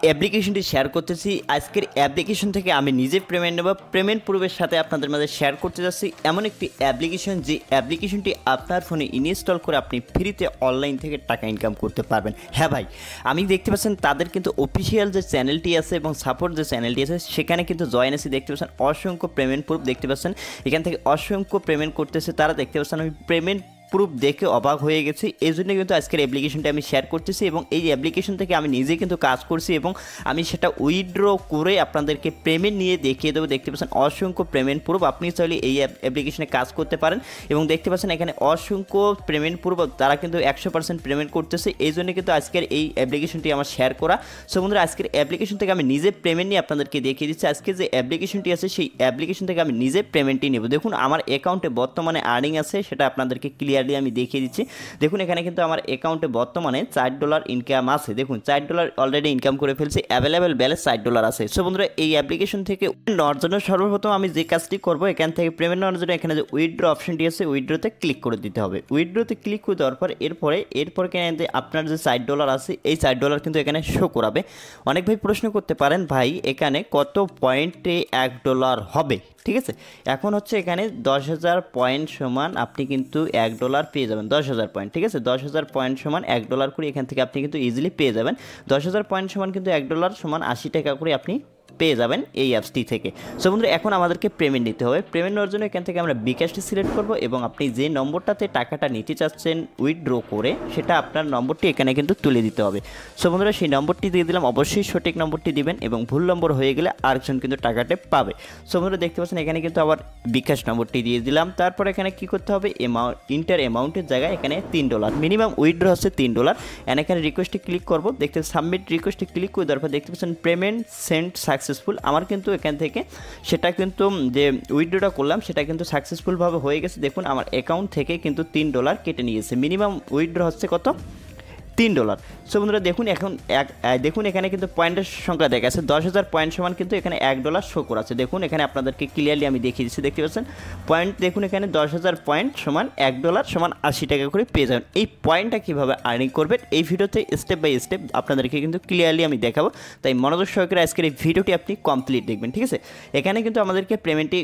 অ্যাপ্লিকেশনটি শেয়ার করতেছি। আজকের অ্যাপ্লিকেশন থেকে আমি নিজে পেমেন্ট নেব, পেমেন্ট প্রুফের সাথে আপনাদের মাঝে শেয়ার করতে যাচ্ছি এমন একটি অ্যাপ্লিকেশন, যে অ্যাপ্লিকেশনটি আপনার ফোনে ইনস্টল করে আপনি ফ্রিতে অনলাইন থেকে টাকা ইনকাম করতে পারবেন। হ্যাঁ ভাই, আমি দেখতে পাচ্ছেন তাদের কিন্তু অফিসিয়াল যে চ্যানেলটি আছে এবং সাপোর্ট যে চ্যানেলটি আছে সেখানে কিন্তু জয়েন আছি। দেখতে পাচ্ছেন অসংখ্য পেমেন্ট প্রুফ, দেখতে পাচ্ছেন এখান থেকে অসংখ্য পেমেন্ট করতেছে তারা। দেখতে পাচ্ছেন আমি পেমেন্ট প্রুফ দেখে অবাক হয়ে গেছি, এই জন্য কিন্তু আজকের অ্যাপ্লিকেশনটা আমি শেয়ার করতেছি এবং এই অ্যাপ্লিকেশন থেকে আমি নিজে কিন্তু কাজ করছি এবং আমি সেটা উইথড্র করে আপনাদেরকে পেমেন্ট নিয়ে দেখিয়ে দেবো। দেখতে পাচ্ছেন অসংখ্য পেমেন্ট প্রুফ, আপনি চাইলে এই অ্যাপ্লিকেশনে কাজ করতে পারেন এবং দেখতে পাচ্ছেন এখানে অসংখ্য পেমেন্ট প্রুফ, তারা কিন্তু 100% পেমেন্ট করতেছে, এই জন্য কিন্তু আজকের এই অ্যাপ্লিকেশনটি আমার শেয়ার করা। সো বন্ধুরা, আজকের অ্যাপ্লিকেশন থেকে আমি নিজে পেমেন্ট নিয়ে আপনাদেরকে দেখিয়ে দিচ্ছি। আজকে যে অ্যাপ্লিকেশনটি আছে সেই অ্যাপ্লিকেশন থেকে আমি নিজে পেমেন্টটি নেব। দেখুন আমার অ্যাকাউন্টে বর্তমানে আর্নিং আছে, সেটা আপনাদেরকে ক্লিয়ার আমি দেখিয়ে দিচ্ছি। দেখুন এখানে কিন্তু আমার অ্যাকাউন্টে বর্তমানে $4 ইনকাম আছে। দেখুন $4 অলরেডি ইনকাম করে ফেলছি, অ্যাভেলেবেল ব্যালেন্স $4 আছে। সো বন্ধুরা, এই অ্যাপ্লিকেশন থেকে নেওয়ার জন্য সর্বপ্রথম আমি যে কাজটি করব, এখান থেকে পেমেন্ট নেওয়ার জন্য এখানে যে উইথড্র অপশনটি আছে উইথড্রতে ক্লিক করে দিতে হবে। উইথড্রতে ক্লিক করে দেওয়ার পর এরপরে আপনার যে $4 আছে এই $4 কিন্তু এখানে শো করাবে। অনেক ভাই প্রশ্ন করতে পারেন, ভাই এখানে কত পয়েন্টে $1 হবে? ঠিক আছে, এখন হচ্ছে এখানে 10,000 পয়েন্ট সমান আপনি কিন্তু $1 পেয়ে যাবেন। 10,000 পয়েন্ট, ঠিক আছে, 10,000 পয়েন্ট সমান $1 করে এখান থেকে আপনি কিন্তু ইজিলি পেয়ে যাবেন। 10,000 পয়েন্ট সমান কিন্তু $1 সমান 80 টাকা করে আপনি পেয়ে যাবেন এই অ্যাপসটি থেকে। সো বন্ধুরা, এখন আমাদেরকে পেমেন্ট নিতে হবে। পেমেন্ট নেওয়ার জন্য এখান থেকে আমরা বিকাশটি সিলেক্ট করব এবং আপনি যে নম্বরটাতে টাকাটা নিতে চাচ্ছেন উইথড্র করে, সেটা আপনার নম্বরটি এখানে কিন্তু তুলে দিতে হবে। সো বন্ধুরা, সেই নম্বরটি দিয়ে দিলাম, অবশ্যই সঠিক নম্বরটি দিবেন এবং ভুল নম্বর হয়ে গেলে আরেকজন কিন্তু টাকাটা পাবে। সো বন্ধুরা, দেখতে পাচ্ছেন এখানে কিন্তু আবার বিকাশ নম্বরটি দিয়ে দিলাম। তারপর এখানে কি করতে হবে, ইন্টার অ্যামাউন্টের জায়গায় এখানে $3 মিনিমাম উইথড্র হচ্ছে $3 এন্ড এখানে রিকোয়েস্টে ক্লিক করব। দেখতে সাবমিট রিকোয়েস্টে ক্লিক করে দেওয়ার পর দেখতে পাচ্ছেন পেমেন্ট সেন্ড সাকসেসফুল। আমার কিন্তু এখান থেকে সেটা কিন্তু যে উইথড্রটা করলাম সেটা কিন্তু সাকসেসফুলভাবে হয়ে গেছে। দেখুন আমার অ্যাকাউন্ট থেকে কিন্তু $3 কেটে নিয়েছে। মিনিমাম উইথড্র হচ্ছে কত? $3। সো বন্ধুরা, দেখুন এখানে কিন্তু পয়েন্টের সংখ্যা দেখা যাচ্ছে 10,000 পয়েন্ট সমান কিন্তু এখানে $1 শো করাচ্ছে। দেখুন এখানে আপনাদেরকে ক্লিয়ারলি আমি দেখিয়ে দিচ্ছি। দেখতে পাচ্ছেন পয়েন্ট, দেখুন এখানে 10,000 পয়েন্ট সমান $1 সমান 80 টাকা করে পেয়ে যাবেন। এই পয়েন্টটা কীভাবে আর্নিং করবেন এই ভিডিওতে স্টেপ বাই স্টেপ আপনাদেরকে কিন্তু ক্লিয়ারলি আমি দেখাবো, তাই মনোযোগ সহকারে আজকের এই ভিডিওটি আপনি কমপ্লিট দেখবেন। ঠিক আছে, এখানে কিন্তু আমাদেরকে পেমেন্টটি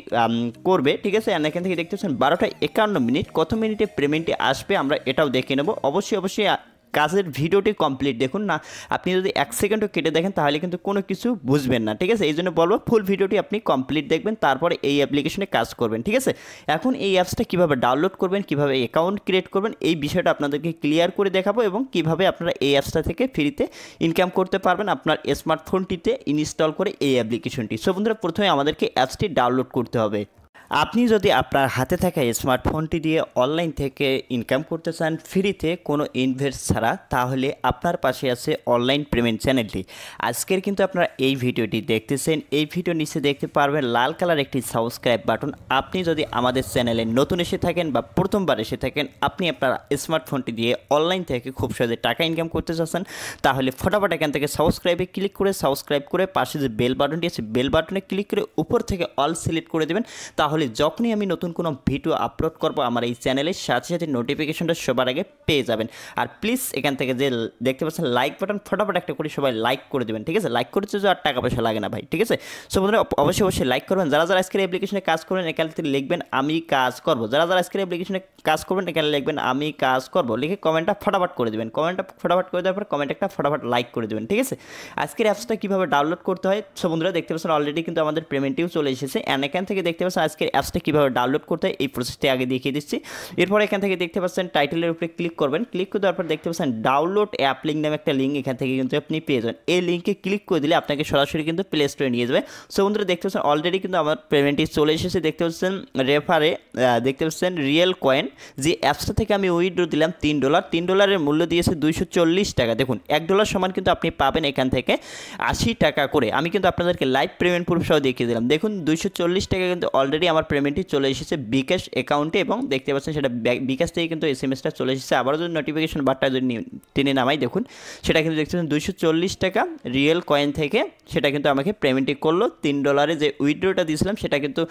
করবে। ঠিক আছে, আর এখান থেকে দেখতে পাচ্ছেন 12:51 কত মিনিটে পেমেন্টটি আসবে আমরা এটাও দেখে নেব। অবশ্যই কাজের ভিডিওটি কমপ্লিট দেখুন না, আপনি যদি 1 সেকেন্ডও কেটে দেখেন তাহলে কিন্তু কোনো কিছু বুঝবেন না। ঠিক আছে, এই জন্য বলবো ফুল ভিডিওটি আপনি কমপ্লিট দেখবেন, তারপরে এই অ্যাপ্লিকেশনে কাজ করবেন। ঠিক আছে, এখন এই অ্যাপসটা কীভাবে ডাউনলোড করবেন, কীভাবে অ্যাকাউন্ট ক্রিয়েট করবেন এই বিষয়টা আপনাদেরকে ক্লিয়ার করে দেখাবো এবং কীভাবে আপনারা এই অ্যাপসটা থেকে ফ্রিতে ইনকাম করতে পারবেন আপনার স্মার্টফোনটিতে ইনস্টল করে এই অ্যাপ্লিকেশনটি। সো বন্ধুরা, প্রথমে আমাদেরকে অ্যাপসটি ডাউনলোড করতে হবে। আপনি যদি আপনার হাতে থাকা স্মার্টফোনটি দিয়ে অনলাইন থেকে ইনকাম করতে চান ফ্রিতে কোনো ইনভেস্ট ছাড়া, তাহলে আপনার পাশে আছে অনলাইন পেমেন্ট চ্যানেলটি। আজকের কিন্তু আপনারা এই ভিডিওটি দেখতেছেন, এই ভিডিও নিচে দেখতে পারবেন লাল কালার একটি সাবস্ক্রাইব বাটন। আপনি যদি আমাদের চ্যানেলে নতুন এসে থাকেন বা প্রথমবার এসে থাকেন, আপনি আপনার স্মার্টফোনটি দিয়ে অনলাইন থেকে খুব সহজে টাকা ইনকাম করতে চাচ্ছেন, তাহলে ফটাফট এখান থেকে সাবস্ক্রাইবে ক্লিক করে সাবস্ক্রাইব করে পাশে যে বেল বাটনটি আছে বেল বাটনে ক্লিক করে উপর থেকে অল সিলেক্ট করে দেবেন। তাহলে যখনই আমি নতুন কোনো ভিডিও আপলোড করব আমার এই চ্যানেলের সাথে সাথে নোটিফিকেশনটা সবার আগে পেয়ে যাবেন। আর প্লিজ এখান থেকে যে দেখতে পাচ্ছেন লাইক বাটন, ফটাফট একটা করে সবাই লাইক করে দেবেন। ঠিক আছে, লাইক করতে যে আর টাকা পয়সা লাগে না ভাই। ঠিক আছে, সো বন্ধুরা অবশ্যই লাইক করবেন। যারা আজকের অ্যাপ্লিকেশনে কাজ করবেন এখানে লিখবেন আমি কাজ করব। যারা আজকের অ্যাপ্লিকেশনে কাজ করবেন এখানে লিখবেন আমি কাজ করব, লিখে কমেন্টটা ফটাফট করে দেবেন। কমেন্টটা ফটাফট করে দেওয়ার পর কমেন্ট একটা ফটাফট লাইক করে দেবেন। ঠিক আছে, আজকের অ্যাপসটা কীভাবে ডাউনলোড করতে হয়, সো বন্ধুরা দেখতে পাচ্ছেন অলরেডি কিন্তু আমাদের পেমেন্টটিও চলে এসেছে। অ্যান্ড এখান থেকে দেখতে পাচ্ছেন আজকের অ্যাপসটা কীভাবে ডাউনলোড করতে হয় এই প্রসেসটি আগে দেখিয়ে দিচ্ছি। এরপর এখান থেকে দেখতে পাচ্ছেন টাইটেলের উপরে ক্লিক করবেন। ক্লিক করে দেওয়ার পর দেখতে পাচ্ছেন ডাউনলোড অ্যাপ লিঙ্ক নামে একটা লিঙ্ক এখান থেকে কিন্তু আপনি পেয়ে যাবেন। এই লিঙ্কে ক্লিক করে দিলে আপনাকে সরাসরি কিন্তু প্লে স্টোরে নিয়ে যাবে। সো বন্ধুরা দেখতে পাচ্ছেন অলরেডি কিন্তু আমার পেমেন্টটি চলে এসেছে। দেখতে পাচ্ছেন রেফারে দেখতে পাচ্ছেন রিয়েল কয়েন, যে অ্যাপসটা থেকে আমি উইথড্র দিলাম $3 মূল্য দিয়েছে 240 টাকা। দেখুন $1 সমান কিন্তু আপনি পাবেন এখান থেকে 80 টাকা করে। আমি কিন্তু আপনাদেরকে লাইভ পেমেন্ট প্রুফ সহ দেখিয়ে দিলাম। দেখুন 240 টাকা কিন্তু অলরেডি আমার আমার পেমেন্টটি চলে এসেছে বিকাশ অ্যাকাউন্টে এবং দেখতে পাচ্ছেন সেটা বিকাশ থেকে কিন্তু এসএমএসটা চলে এসেছে। আবারও যদি নোটিফিকেশন বারটা যদি টেনে নামাই দেখুন সেটা কিন্তু দেখতে পাচ্ছেন 240 টাকা রিয়েল কয়েন থেকে সেটা কিন্তু আমাকে পেমেন্টটি করলো। $3 যে উইথড্রটা দিয়েছিলাম সেটা কিন্তু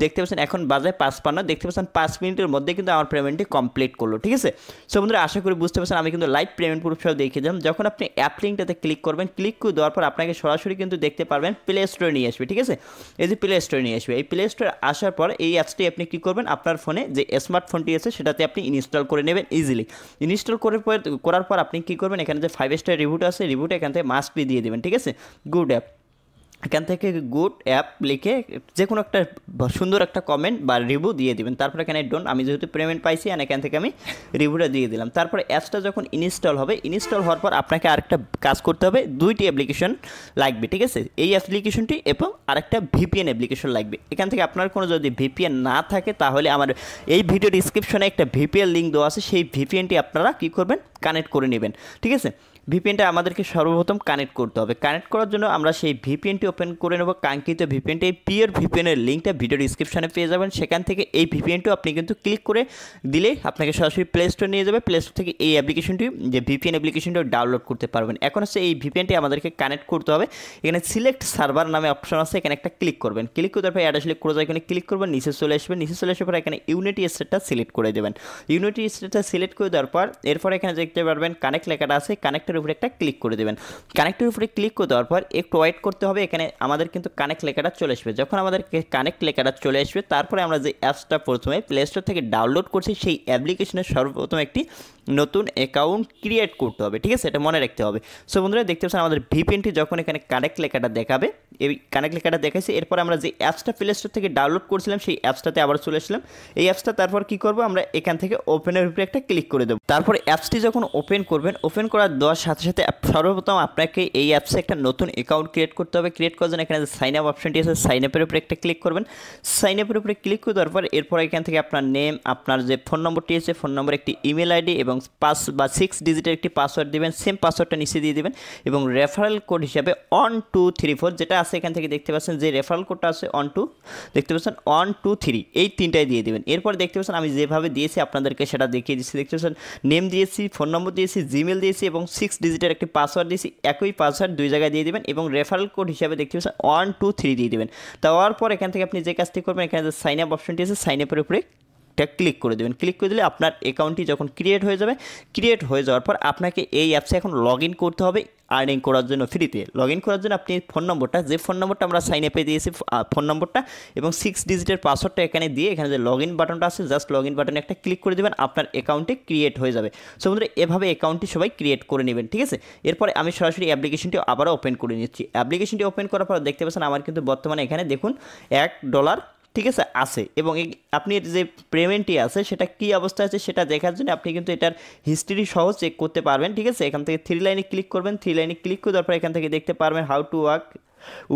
দেখতে পাচ্ছেন এখন বাজে 5:55, দেখতে পাচ্ছেন 5 মিনিটের মধ্যে কিন্তু আমার পেমেন্টটি কমপ্লিট করলো। ঠিক আছে, সো বন্ধুরা আশা করি বুঝতে পারছেন আমি কিন্তু লাইভ পেমেন্ট প্রুফ সহ দেখিয়ে দিলাম। যখন আপনি অ্যাপ লিঙ্কটাতে ক্লিক করবেন, ক্লিক করে দেওয়ার পর আপনাকে সরাসরি কিন্তু দেখতে পারবেন প্লে স্টোরে নিয়ে আসবে। ঠিক আছে, এই যে প্লে স্টোরে নিয়ে আসবে, এই প্লে স্টোরে আসার পর এই অ্যাপসটি আপনি কী করবেন, আপনার ফোনে যে স্মার্টফোনটি আছে সেটাতে আপনি ইনস্টল করে নেবেন ইজিলি। ইনস্টল করার পর আপনি কী করবেন, এখানে যে 5 স্টার রিভিউটা আছে রিভিউটা এখান থেকে মাস্ট বি দিয়ে দেবেন। ঠিক আছে, গুড অ্যাপ, এখান থেকে গুড অ্যাপ লিখে যে কোনো একটা সুন্দর একটা কমেন্ট বা রিভিউ দিয়ে দিবেন। তারপর এখানে আমি যেহেতু পেমেন্ট পাইছি আর এখান থেকে আমি রিভিউটা দিয়ে দিলাম। তারপরে অ্যাপসটা যখন ইনস্টল হবে, ইনস্টল হওয়ার পর আপনাকে আরেকটা কাজ করতে হবে, 2টি অ্যাপ্লিকেশন লাগবে। ঠিক আছে, এই অ্যাপ্লিকেশনটি এবং আরেকটা ভিপিএন অ্যাপ্লিকেশন লাগবে। এখান থেকে আপনার কোনো যদি ভিপিএন না থাকে তাহলে আমার এই ভিডিও ডিসক্রিপশনে একটা ভিপিএন লিঙ্ক দেওয়া আছে, সেই ভিপিএনটি আপনারা কী করবেন, কানেক্ট করে নেবেন। ঠিক আছে, ভিপিএনটা আমাদেরকে সর্বপ্রথম কানেক্ট করতে হবে। কানেক্ট করার জন্য আমরা সেই ভিপিএনটি ওপেন করে নেব, কাঙ্ক্ষিত ভিপিএনটি। এই পিওর ভিপিএনের লিঙ্কটা ভিডিও ডিসক্রিপশনে পেয়ে যাবেন, সেখান থেকে এই ভিপিএনটিও আপনি কিন্তু ক্লিক করে দিলে আপনাকে সরাসরি প্লে স্টোর নিয়ে যাবে। প্লে স্টোর থেকে এই অ্যাপ্লিকেশনটি যে ভিপিএন অ্যাপ্লিকেশনটিও ডাউনলোড করতে পারবেন। এখন হচ্ছে এই ভিপিএনটি আমাদেরকে কানেক্ট করতে হবে। এখানে সিলেক্ট সার্ভার নামে অপশন আছে, এখানে একটা ক্লিক করবেন। ক্লিক করে তারপর অ্যাড আসলে ক্রোজ আইকনে ক্লিক করবেন, নিচে চলে আসবে। নিচে চলে আসার পর এখানে ইউনিটি স্টেটটা সিলেক্ট করে দেবেন। ইউনিটি স্টেটটা সিলেক্ট করে দেওয়ার পর এরপর এখানে দেখতে পারবেন কানেক্ট লেখাটা আছে, কানেক্টের উপরে একটা ক্লিক করে দেবেন। কানেক্টের উপরে ক্লিক করে দেওয়ার পর একটু ওয়েট করতে হবে, এখানে আমাদের কিন্তু কানেক্ট লেখাটা চলে আসবে। যখন আমাদের কানেক্ট লেখাটা চলে আসবে তারপরে আমরা যে অ্যাপসটা প্রথমে প্লে স্টোর থেকে ডাউনলোড করছি সেই অ্যাপ্লিকেশনের সর্বপ্রথম একটি নতুন অ্যাকাউন্ট ক্রিয়েট করতে হবে। ঠিক আছে, এটা মনে রাখতে হবে। সো বন্ধুরা দেখতে পাচ্ছেন আমাদের ভিপিএনটি যখন এখানে কানেক্ট লেখাটা দেখাবে, এই কানেক্ট লেখাটা দেখাইছে, এরপর আমরা যে অ্যাপসটা প্লে স্টোর থেকে ডাউনলোড করছিলাম সেই অ্যাপসটাতে আবার চলে আসলাম। এই অ্যাপসটা তারপর কী করবো, আমরা এখান থেকে ওপেনের উপরে একটা ক্লিক করে দেবো। তারপর অ্যাপসটি যখন ওপেন করবেন, ওপেন করার দেওয়ার সাথে সাথে সর্বপ্রথম আপনাকে এই অ্যাপসে একটা নতুন অ্যাকাউন্ট ক্রিয়েট করতে হবে। ক্রিয়েট করার জন্য এখানে যে সাইন আপ অপশনটি আছে, সাইন আপের উপরে একটা ক্লিক করবেন। সাইন আপের উপরে ক্লিক করে দেওয়ার পর এরপর এখান থেকে আপনার নেম, আপনার যে ফোন নম্বরটি আছে ফোন নম্বর, একটি ইমেল আইডি এবং 5 বা 6 ডিজিটের একটি পাসওয়ার্ড দেবেন। সেম পাসওয়ার্ডটা নিচে দিয়ে দেবেন এবং রেফারেল কোড হিসাবে 1234 যেটা আছে এখান থেকে দেখতে পাচ্ছেন যে রেফারেল কোডটা আছে 12, দেখতে পাচ্ছেন 123, এই তিনটাই দিয়ে দেবেন। এরপর দেখতে পাচ্ছেন আমি যেভাবে দিয়েছি আপনাদেরকে সেটা দেখিয়ে দিচ্ছি। দেখতে পাচ্ছেন নেম দিয়েছি, ফোন নম্বর দিয়েছি, জিমেল দিয়েছি এবং 6 ডিজিটের একটি পাসওয়ার্ড দিয়েছি। একই পাসওয়ার্ড 2 জায়গায় দিয়ে দেবেন এবং রেফারেল কোড হিসাবে দেখতে পাচ্ছেন 123 দিয়ে দেবেন। দেওয়ার পর এখান থেকে আপনি যে কাজটি করবেন, এখানে যে সাইন আপ অপশনটি আছে সাইন আপের উপরে ক্লিক করে দেবেন। ক্লিক করে দিলে আপনার অ্যাকাউন্টটি যখন ক্রিয়েট হয়ে যাবে, ক্রিয়েট হয়ে যাওয়ার পর আপনাকে এই অ্যাপসে এখন লগ ইন করতে হবে আর্নিং করার জন্য ফ্রিতে। লগ ইন করার জন্য আপনি ফোন নম্বরটা, যে ফোন নম্বরটা আমরা সাইন আপে দিয়েছি ফোন নম্বরটা এবং 6 ডিজিটের পাসওয়ার্ডটা এখানে দিয়ে এখানে যে লগ ইন বাটনটা আছে জাস্ট লগ ইন বাটনে একটা ক্লিক করে দেবেন, আপনার অ্যাকাউন্টে ক্রিয়েট হয়ে যাবে। সো বন্ধুরা এভাবে অ্যাকাউন্টটি সবাই ক্রিয়েট করে নেবেন। ঠিক আছে, এরপরে আমি সরাসরি অ্যাপ্লিকেশনটি আবারও ওপেন করে নিচ্ছি। অ্যাপ্লিকেশনটি ওপেন করার পর দেখতে পাচ্ছেন আমার কিন্তু বর্তমানে এখানে দেখুন $1 ঠিক আছে আছে এবং আপনি যে পেমেন্টটি আছে সেটা কী অবস্থায় আছে সেটা দেখার জন্য আপনি কিন্তু এটার হিস্ট্রি সহ চেক করতে পারবেন। ঠিক আছে, এখান থেকে 3 লাইনে ক্লিক করবেন। 3 লাইনে ক্লিক করে দেওয়ার পর এখান থেকে দেখতে পারবেন হাউ টু ওয়ার্ক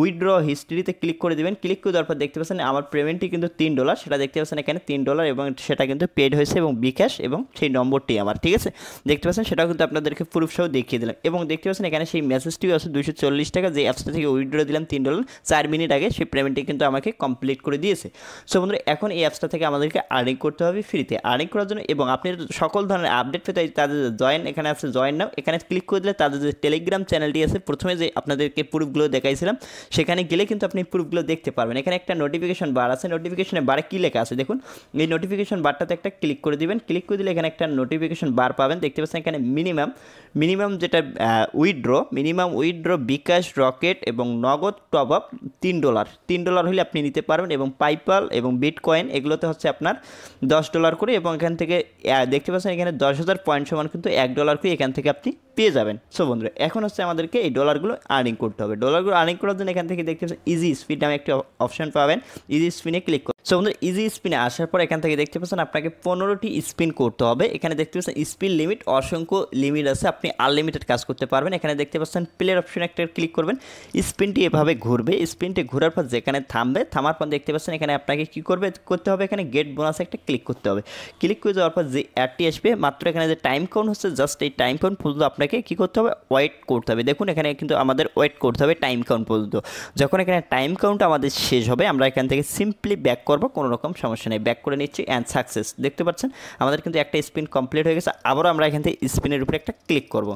উইথড্র হিস্ট্রিতে ক্লিক করে দেবেন। ক্লিক করে দেওয়ার পর দেখতে পাচ্ছেন আমার পেমেন্টটি কিন্তু $3, সেটা দেখতে পাচ্ছেন এখানে $3 এবং সেটা কিন্তু পেড হয়েছে এবং বিকাশ এবং সেই নম্বরটি আমার। ঠিক আছে, দেখতে পাচ্ছেন সেটাও কিন্তু আপনাদেরকে প্রুফ সহ দেখিয়ে দিলাম এবং দেখতে পাচ্ছেন এখানে সেই মেসেজটিও আছে 240 টাকা, যে অ্যাপসটা থেকে উইথড্র দিলাম $3 4 মিনিট আগে, সেই পেমেন্টটি কিন্তু আমাকে কমপ্লিট করে দিয়েছে। সো বন্ধুরা এখন এই অ্যাপসটা থেকে আমাদেরকে আর্নিং করতে হবে ফ্রিতে। আর্নিং করার জন্য এবং আপনি সকল ধরনের আপডেট পেতে তাদের জয়েন এখানে আছে, জয়েন নাও এখানে ক্লিক করে দিলে তাদের যে টেলিগ্রাম চ্যানেলটি আছে প্রথমে যে আপনাদেরকে প্রুফগুলো দেখাইছিলাম সেখানে গেলে কিন্তু আপনি প্রুফগুলো দেখতে পারবেন। এখানে একটা নোটিফিকেশন বার আছে, নোটিফিকেশনের বারে কী লেখা আছে দেখুন, এই নোটিফিকেশন বারটাতে একটা ক্লিক করে দিবেন। ক্লিক করে দিলে এখানে একটা নোটিফিকেশন বার পাবেন। দেখতে পাচ্ছেন এখানে মিনিমাম যেটা মিনিমাম উইথড্র বিকাশ, রকেট এবং নগদ টপ আপ $3 হলে আপনি নিতে পারবেন এবং পাইপাল এবং বিটকয়েন এগুলোতে হচ্ছে আপনার $10 করে এবং এখান থেকে দেখতে পাচ্ছেন এখানে 10,000 পয়েন্ট সমান কিন্তু $1 করে এখান থেকে আপনি পেয়ে যাবেন। সো বন্ধুরা এখন হচ্ছে আমাদেরকে এই ডলারগুলো আর্নিং করতে হবে। ডলারগুলো আর্নিং করার জন্য এখান থেকে দেখতে পাচ্ছেন ইজি স্পিন নামে একটি অপশন পাবেন, ইজি স্পিনে ক্লিক করুন। সো বন্ধুরা ইজি স্পিনে আসার পর এখান থেকে দেখতে পাচ্ছেন আপনাকে 15টি স্পিন করতে হবে। এখানে দেখতে পাচ্ছেন স্পিন লিমিট, অসংখ্য লিমিট আছে, আপনি আনলিমিটেড কাজ করতে পারবেন। এখানে দেখতে পাচ্ছেন প্লের অপশন একটা ক্লিক করবেন, স্পিনটি এভাবে ঘুরবে, স্পিনটি ঘোরার পর যেখানে থামবে, থামার পর দেখতে পাচ্ছেন এখানে আপনাকে কী করতে হবে, এখানে গেট বোনাস একটা ক্লিক করতে হবে। ক্লিক করে যাওয়ার পর যে অ্যাডটি আসবে মাত্র এখানে যে টাইম কাউন্ট হচ্ছে জাস্ট এই টাইম কাউন্ট পর্যন্ত আপনাকে কী করতে হবে, ওয়েট করতে হবে। দেখুন এখানে কিন্তু আমাদের ওয়েট করতে হবে টাইম কাউন্ট পর্যন্ত। যখন এখানে টাইম কাউন্ট আমাদের শেষ হবে আমরা এখান থেকে সিম্পলি ব্যাক করবো, কোনো রকম সমস্যা নেই। ব্যাক করে নিচ্ছি অ্যান্ড সাকসেস। দেখতে পাচ্ছেন আমাদের কিন্তু একটা স্পিন কমপ্লিট হয়ে গেছে। আবারও আমরা এখান থেকে স্পিনের উপরে একটা ক্লিক করব।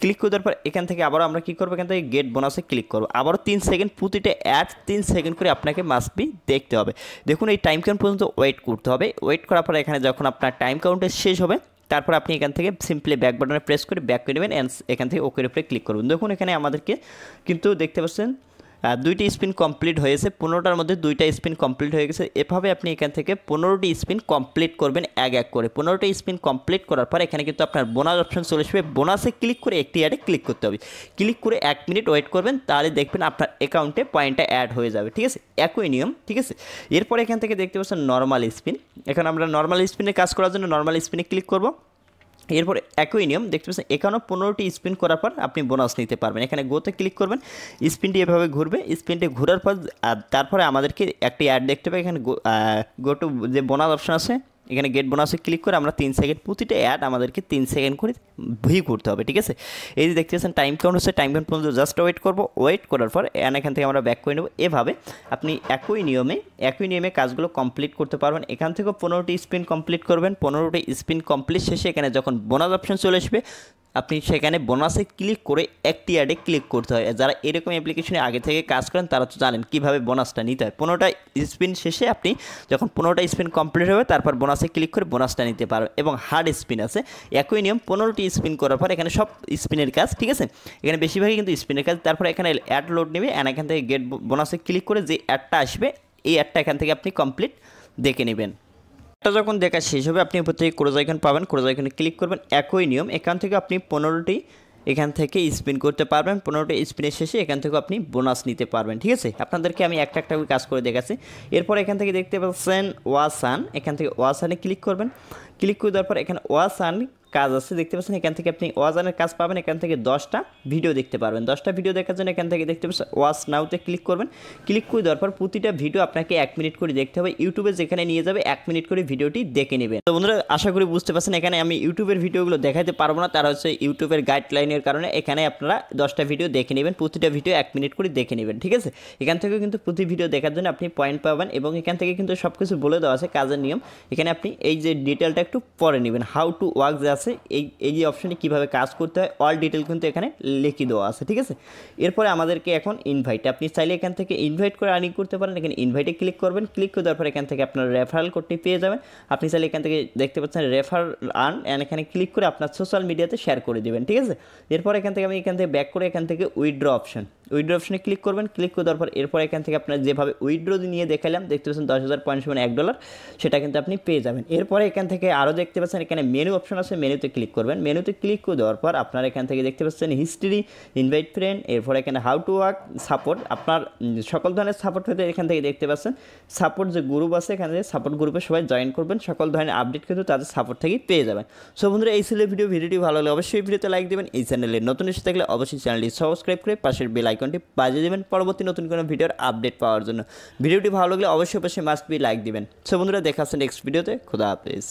ক্লিক করে দেওয়ার পর এখান থেকে আবারও আমরা কী করবো, এখান থেকে গেট বোনাসে ক্লিক করবো। আবারও 3 সেকেন্ড, প্রতিটা অ্যাড 3 সেকেন্ড করে আপনাকে মাস্ট বি দেখতে হবে। দেখুন এই টাইম কাউন্ট পর্যন্ত ওয়েট করতে হবে। ওয়েট করার পর এখানে যখন আপনার টাইম কাউন্টে শেষ হবে তারপর আপনি এখান থেকে সিম্পলি ব্যাক বাটনে প্রেস করে ব্যাক করে নেবেন অ্যান্ড এখান থেকে ওকের উপরে ক্লিক করবেন। দেখুন এখানে আমাদেরকে কিন্তু দেখতে পাচ্ছেন 2টি স্পিন কমপ্লিট হয়েছে, 15টার মধ্যে 2টা স্পিন কমপ্লিট হয়ে গেছে। এভাবে আপনি এখান থেকে 15টি স্পিন কমপ্লিট করবেন এক এক করে। 15টি স্পিন কমপ্লিট করার পর এখানে কিন্তু আপনার বোনাস অপশন চলে আসবে। বোনাসে ক্লিক করে একটি অ্যাডে ক্লিক করতে হবে। ক্লিক করে 1 মিনিট ওয়েট করবেন, তাহলে দেখবেন আপনার অ্যাকাউন্টে পয়েন্টটা অ্যাড হয়ে যাবে। ঠিক আছে, একই নিয়ম। ঠিক আছে, এরপর এখান থেকে দেখতে পাচ্ছেন নর্মাল স্পিন। এখন আমরা নর্মাল স্পিনে কাজ করার জন্য নর্মাল স্পিনে ক্লিক করব। এরপর একই নিয়ম দেখতে পাচ্ছেন, এখানেও 15টি স্পিন করার পর আপনি বোনাস নিতে পারবেন। এখানে গোতে ক্লিক করবেন, স্পিনটি এভাবে ঘুরবে। স্পিনটি ঘোরার পর তারপরে আমাদেরকে একটি অ্যাড দেখতে পাই। এখানে গো টু যে বোনাস অপশন আছে, এখানে গেট বোনাসে ক্লিক করে আমরা 3 সেকেন্ড, প্রতিটা অ্যাড আমাদেরকে 3 সেকেন্ড করে ভিউ করতে হবে। ঠিক আছে, এই যে দেখতে পাচ্ছেন টাইম কাউন্ট হচ্ছে, টাইম কাউন্ট পর্যন্ত জাস্ট ওয়েট করবো। ওয়েট করার পর এখান থেকে আমরা ব্যাক করে নেব। এভাবে আপনি একই নিয়মে কাজগুলো কমপ্লিট করতে পারবেন। এখান থেকেও 15টি স্পিন কমপ্লিট করবেন। 15টি স্পিন কমপ্লিট শেষে এখানে যখন বোনাস অপশন চলে আসবে আপনি সেখানে বোনাসে ক্লিক করে একটি অ্যাডে ক্লিক করতে হয়। যারা এরকম অ্যাপ্লিকেশনে আগে থেকে কাজ করেন তারা তো জানেন কীভাবে বোনাসটা নিতে হয়। 15টা স্পিন শেষে আপনি যখন 15টা স্পিন কমপ্লিট হবে তারপর বোনাসে ক্লিক করে বোনাসটা নিতে পারবেন। এবং হার্ড স্পিন আছে, একই নিয়ম। 15টি স্পিন করার পর এখানে সব স্পিনের কাজ। ঠিক আছে, এখানে বেশিরভাগই কিন্তু স্পিনের কাজ। তারপর এখানে অ্যাড লোড নেবে অ্যান্ড এখান থেকে গেট বোনাসে ক্লিক করে যে অ্যাডটা আসবে এই অ্যাডটা এখান থেকে আপনি কমপ্লিট দেখে নেবেন। এটা যখন দেখা শেষ হবে আপনি উপর থেকে ক্রোজ আইকন পাবেন, ক্রোজ আইকনে ক্লিক করবেন। একই নিয়ম, এখান থেকে আপনি 15টি এখান থেকে স্পিন করতে পারবেন। 15টি স্পিনের শেষে এখান থেকে আপনি বোনাস নিতে পারবেন। ঠিক আছে, আপনাদেরকে আমি একটা করে কাজ করে দেখাচ্ছি। এরপর এখান থেকে দেখতে পাচ্ছেন ওয়াসান, এখান থেকে ওয়াসানে ক্লিক করবেন। ক্লিক করে দেওয়ার পর এখানে ওয়াসান কাজ আছে দেখতে পাচ্ছেন। এখান থেকে আপনি ওয়াজানের কাজ পাবেন। এখান থেকে 10টা ভিডিও দেখতে পারবেন। 10টা ভিডিও দেখার জন্য এখান থেকে দেখতে পাচ্ছেন ওয়াচ নাউতে ক্লিক করবেন। ক্লিক করে দেওয়ার পর প্রতিটা ভিডিও আপনাকে 1 মিনিট করে দেখতে হবে। ইউটিউবে যেখানে নিয়ে যাবে 1 মিনিট করে ভিডিওটি দেখে নেবেন। তো বন্ধুরা আশা করি বুঝতে পারছেন, এখানে আমি ইউটিউবের ভিডিওগুলো দেখাতে পারবো না, তারা হচ্ছে ইউটিউবের গাইডলাইনের কারণে। এখানে আপনারা 10টা ভিডিও দেখে নেবেন, প্রতিটা ভিডিও 1 মিনিট করে দেখে নেবেন। ঠিক আছে, এখান থেকে কিন্তু প্রতি ভিডিও দেখার জন্য আপনি পয়েন্ট পাবেন এবং এখান থেকে কিন্তু সব কিছু বলে দেওয়া আছে কাজের নিয়ম। এখানে আপনি এই যে ডিটেলটা একটু পরে নেবেন, হাউ টু ওয়ার্ক যে আছে এই যে অপশনে কীভাবে কাজ করতে হয় অল ডিটেল কিন্তু এখানে লিখে দেওয়া আছে। ঠিক আছে, এরপরে আমাদেরকে এখন ইনভাইট, আপনি চাইলে এখান থেকে ইনভাইট করে আর্নিং করতে পারেন। এখানে ইনভাইটে ক্লিক করবেন। ক্লিক করে দেওয়ার পর এখান থেকে আপনার রেফারেল কোডটি পেয়ে যাবেন। আপনি চাইলে এখান থেকে দেখতে পাচ্ছেন রেফার আর্ন অ্যান্ড এখানে ক্লিক করে আপনার সোশ্যাল মিডিয়াতে শেয়ার করে দেবেন। ঠিক আছে, এরপর এখান থেকে ব্যাক করে এখান থেকে উইথড্র অপশনে ক্লিক করবেন। ক্লিক করে দেওয়ার পর এরপর এখান থেকে আপনার যেভাবে উইথড্র নিয়ে দেখালাম দেখতে পাচ্ছেন 10,000 পয়েন্ট সমান $1, সেটা কিন্তু আপনি পেয়ে যাবেন। এরপরে এখান থেকে আরও দেখতে পাচ্ছেন এখানে মেনু অপশন আছে, মেনুতে ক্লিক করবেন। মেনুতে ক্লিক করে দেওয়ার পর আপনার এখান থেকে দেখতে পাচ্ছেন হিস্ট্রি, ইনভাইট ফ্রেন্ড, এরপর এখানে হাউ টু ওয়ার্ক, সাপোর্ট, আপনার সকল ধরনের সাপোর্ট হতে এখান থেকে দেখতে পাচ্ছেন সাপোর্ট যে গ্রুপ আছে, এখানে সাপোর্ট গ্রুপে সবাই জয়েন করবেন। সকল ধরনের আপডেট কিন্তু তাদের সাপোর্ট থেকেই পেয়ে যাবেন। সো বন্ধুরা এই ছিল ভিডিওটি ভালো লাগলে অবশ্যই ভিডিওতে লাইক দেবেন। এই চ্যানেলে নতুন এসে থাকলে অবশ্যই চ্যানেলটি সাবস্ক্রাইব করে পাশের বেল আইকনটি বাজিয়ে দেবেন পরবর্তী নতুন কোনো ভিডিওর আপডেট পাওয়ার জন্য। ভিডিওটি ভালো লাগলে অবশ্যই মাস্ট বি লাইক দিবেন। সো বন্ধুরা দেখা হচ্ছে নেক্সট ভিডিওতে। খোদা হাফেজ।